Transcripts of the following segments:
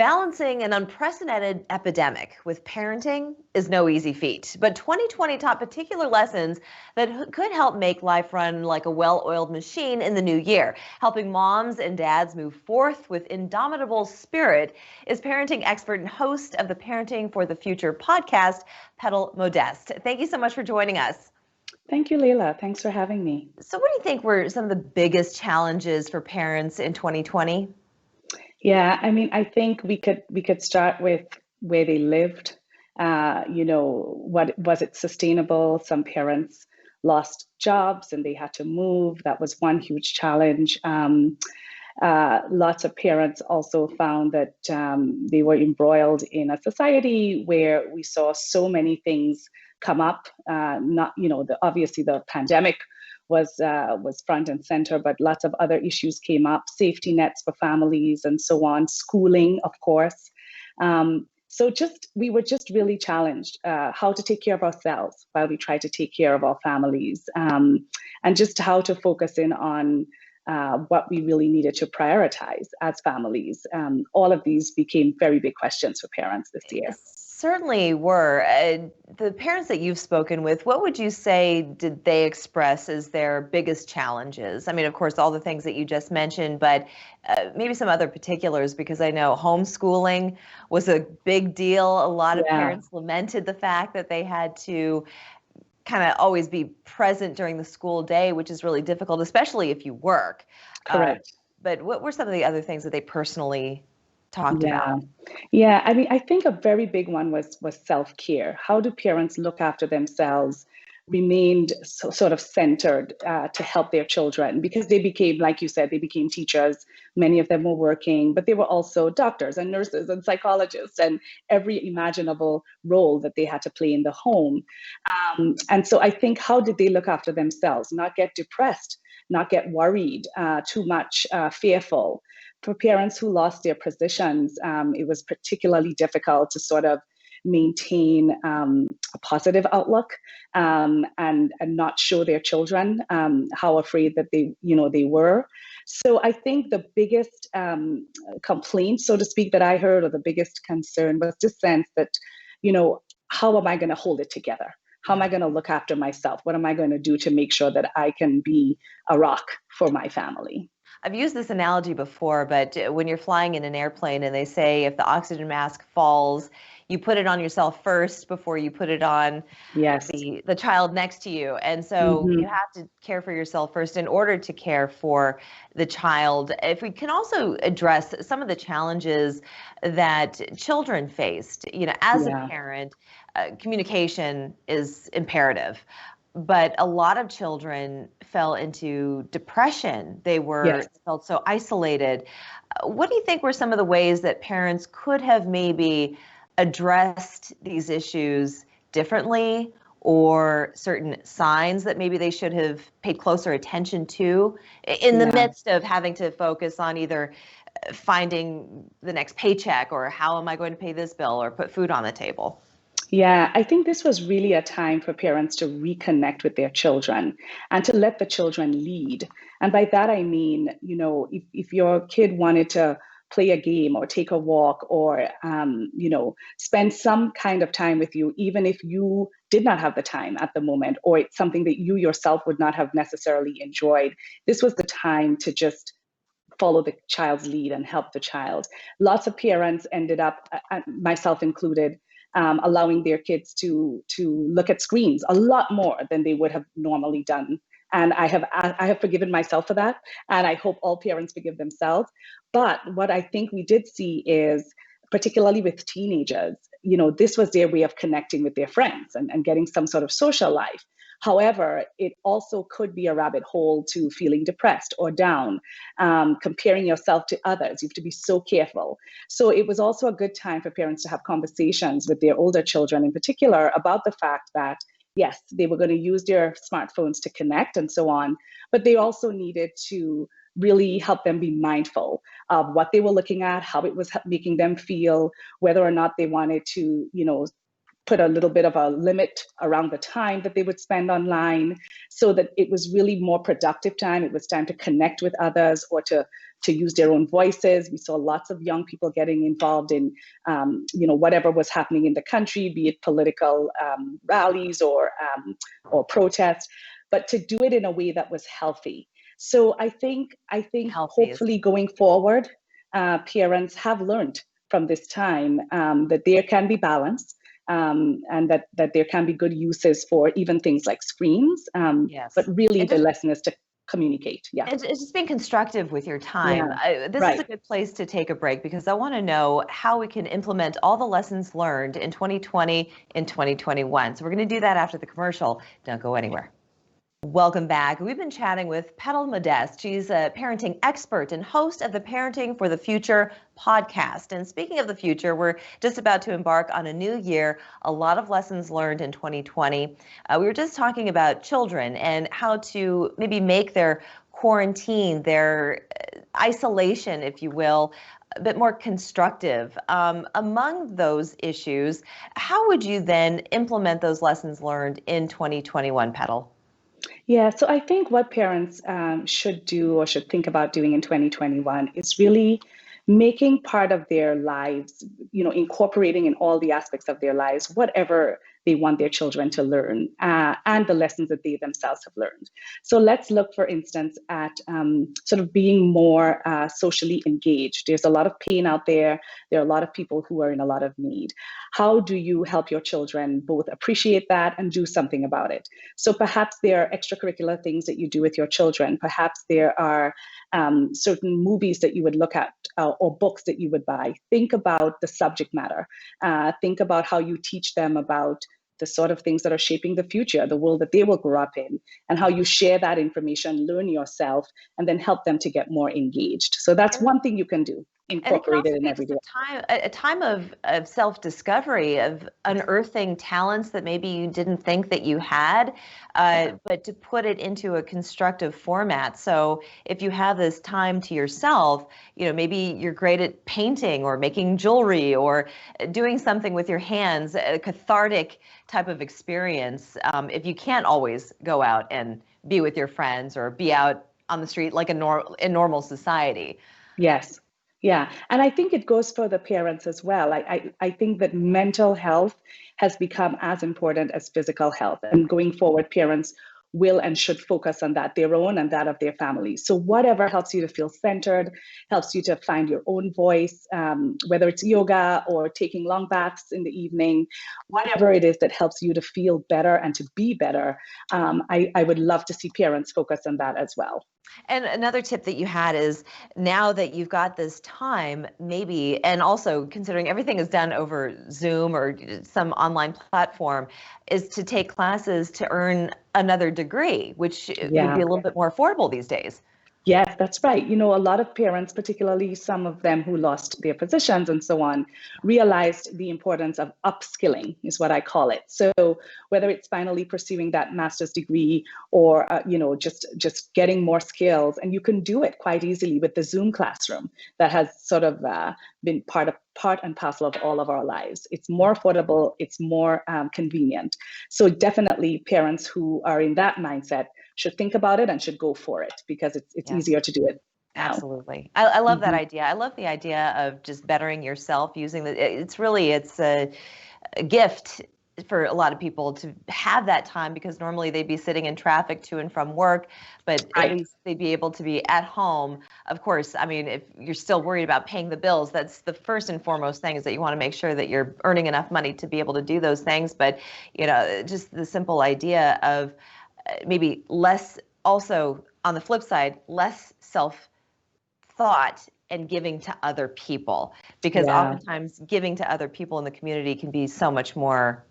Balancing an unprecedented epidemic with parenting is no easy feat, but 2020 taught particular lessons that could help make life run like a well-oiled machine in the new year. Helping moms and dads move forth with indomitable spirit is parenting expert and host of the Parenting for the Future podcast, Petal Modeste. Thank you so much for joining us. Thank you, Leila. Thanks for having me. So what do you think were some of the biggest challenges for parents in 2020? Yeah, I think we could start with where they lived. What was it sustainable? Some parents lost jobs and they had to move. That was one huge challenge. Lots of parents also found that they were embroiled in a society where we saw so many things come up. Obviously the pandemic was front and center, but lots of other issues came up, safety nets for families and so on, schooling, of course. We were just really challenged how to take care of ourselves while we try to take care of our families, and just how to focus in on what we really needed to prioritize as families. All of these became very big questions for parents this year. Certainly were. The parents that you've spoken with, what would you say did they express as their biggest challenges? I mean, of course, all the things that you just mentioned, but maybe some other particulars, because I know homeschooling was a big deal. A lot of parents lamented the fact that they had to kind of always be present during the school day, which is really difficult, especially if you work. Correct. But what were some of the other things that they personally talked about? Yeah, I think a very big one was self-care. How do parents look after themselves, remained sort of centered to help their children? Because they became, like you said, they became teachers. Many of them were working, but they were also doctors and nurses and psychologists and every imaginable role that they had to play in the home. And so I think, how did they look after themselves, not get depressed, not get worried too much, fearful? For parents who lost their positions, it was particularly difficult to sort of maintain a positive outlook, and not show their children how afraid that they were. So I think the biggest complaint, so to speak, that I heard, or the biggest concern, was this sense that, how am I going to hold it together? How am I going to look after myself? What am I going to do to make sure that I can be a rock for my family? I've used this analogy before, but when you're flying in an airplane and they say if the oxygen mask falls, you put it on yourself first before you put it on the child next to you. And so you have to care for yourself first in order to care for the child. If we can also address some of the challenges that children faced, as a parent, communication is imperative. But a lot of children fell into depression. They felt so isolated. What do you think were some of the ways that parents could have maybe addressed these issues differently, or certain signs that maybe they should have paid closer attention to in the midst of having to focus on either finding the next paycheck, or how am I going to pay this bill, or put food on the table? Yeah, I think this was really a time for parents to reconnect with their children and to let the children lead. And by that, I mean, if your kid wanted to play a game or take a walk or, spend some kind of time with you, even if you did not have the time at the moment, or it's something that you yourself would not have necessarily enjoyed, this was the time to just follow the child's lead and help the child. Lots of parents ended up, myself included, allowing their kids to look at screens a lot more than they would have normally done. And I have forgiven myself for that, and I hope all parents forgive themselves. But what I think we did see is, particularly with teenagers, this was their way of connecting with their friends and getting some sort of social life. However, it also could be a rabbit hole to feeling depressed or down, comparing yourself to others. You have to be so careful. So it was also a good time for parents to have conversations with their older children in particular about the fact that, yes, they were going to use their smartphones to connect and so on, but they also needed to really help them be mindful of what they were looking at, how it was making them feel, whether or not they wanted to, put a little bit of a limit around the time that they would spend online so that it was really more productive time. It was time to connect with others or to use their own voices. We saw lots of young people getting involved in, whatever was happening in the country, be it political rallies or protests, but to do it in a way that was healthy. So I think hopefully going forward, parents have learned from this time that there can be balance and that there can be good uses for even things like screens. But really the lesson is to communicate. Yeah. It's just being constructive with your time. Yeah. This is a good place to take a break because I want to know how we can implement all the lessons learned in 2020 and 2021. So we're going to do that after the commercial. Don't go anywhere. Welcome back. We've been chatting with Petal Modeste. She's a parenting expert and host of the Parenting for the Future podcast. And speaking of the future, we're just about to embark on a new year, a lot of lessons learned in 2020. We were just talking about children and how to maybe make their quarantine, their isolation, if you will, a bit more constructive. Among those issues, how would you then implement those lessons learned in 2021, Petal? Yeah, so I think what parents should do or should think about doing in 2021 is really making part of their lives, incorporating in all the aspects of their lives, whatever they want their children to learn and the lessons that they themselves have learned. So let's look, for instance, at sort of being more socially engaged. There's a lot of pain out there. There are a lot of people who are in a lot of need. How do you help your children both appreciate that and do something about it? So perhaps there are extracurricular things that you do with your children. Perhaps there are certain movies that you would look at or books that you would buy. Think about the subject matter. Think about how you teach them about the sort of things that are shaping the future, the world that they will grow up in, and how you share that information, learn yourself, and then help them to get more engaged. So that's one thing you can do. Incorporate it in every day. A time of self-discovery, of unearthing talents that maybe you didn't think that you had, but to put it into a constructive format. So if you have this time to yourself, maybe you're great at painting or making jewelry or doing something with your hands, a cathartic type of experience. If you can't always go out and be with your friends or be out on the street like in normal society. Yes. Yeah. And I think it goes for the parents as well. I think that mental health has become as important as physical health. And going forward, parents will and should focus on that, their own and that of their families. So whatever helps you to feel centered, helps you to find your own voice, whether it's yoga or taking long baths in the evening, whatever it is that helps you to feel better and to be better, I would love to see parents focus on that as well. And another tip that you had is now that you've got this time, maybe, and also considering everything is done over Zoom or some online platform, is to take classes to earn another degree, which would be a little bit more affordable these days. Yes, that's right. A lot of parents, particularly some of them who lost their positions and so on, realized the importance of upskilling, is what I call it. So whether it's finally pursuing that master's degree or, just getting more skills, and you can do it quite easily with the Zoom classroom that has sort of been part and parcel of all of our lives. It's more affordable, it's more convenient. So definitely parents who are in that mindset should think about it and should go for it because it's easier to do it now. Absolutely. I love that idea. I love the idea of just bettering yourself using it's a gift for a lot of people to have that time because normally they'd be sitting in traffic to and from work, but at least they'd be able to be at home. Of course, I mean, if you're still worried about paying the bills, that's the first and foremost thing is that you want to make sure that you're earning enough money to be able to do those things. But, just the simple idea of maybe less, also on the flip side, less self-thought and giving to other people, because oftentimes giving to other people in the community can be so much more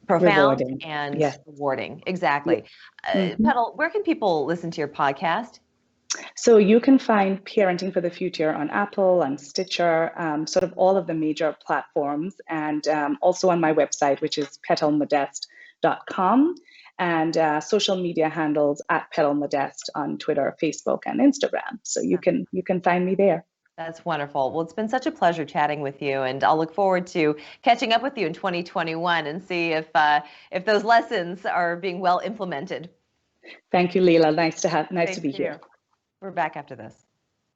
profound and rewarding. Exactly. Petal, where can people listen to your podcast? So you can find Parenting for the Future on Apple and Stitcher, sort of all of the major platforms, and also on my website, which is petalmodeste.com. And social media handles at Petal Modeste on Twitter, Facebook, and Instagram. So you can find me there. That's wonderful. Well, it's been such a pleasure chatting with you, and I'll look forward to catching up with you in 2021 and see if those lessons are being well implemented. Thank you, Leila. Nice to be Thank here. you. We're back after this.